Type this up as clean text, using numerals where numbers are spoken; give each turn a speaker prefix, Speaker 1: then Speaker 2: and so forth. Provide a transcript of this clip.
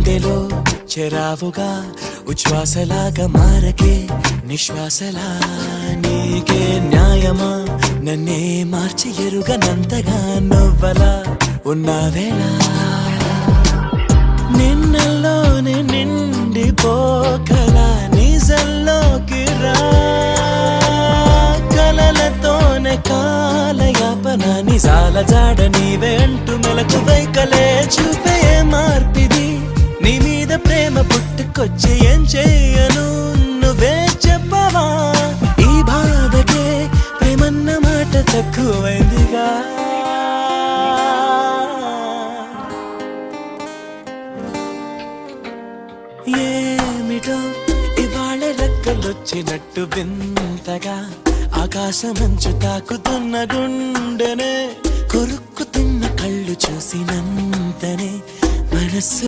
Speaker 1: గుండెలో చెరావుగా ఉచ్ఛ్వాసలాగా మారకే నిశ్వాసలా నీకే న్యాయమా నన్నే మార్చి ఎరుగనంతగా నువ్వలా ఉన్నావేలా నిన్నల్లోనే నిండిపోకలా నిజల్లోకి రా కలలతోనే కాలయాపన నిజాల జాడ నీవే అంటూ మెలకు వైకలే చూపే మార్పిది నీ మీద ప్రేమ పుట్టుకొచ్చి ఏం చేయను నువ్వే చెప్పవా ఈ బాధకే ప్రేమన్న మాట తక్కువైందిగా ఏమిటో ఇవాళ రెక్కలొచ్చినట్టు వింతగా ఆకాశమంచు తాకుతున్న గుండెనే కొరుక్కుతున్న కళ్ళు చూసినంతనే మనస్సు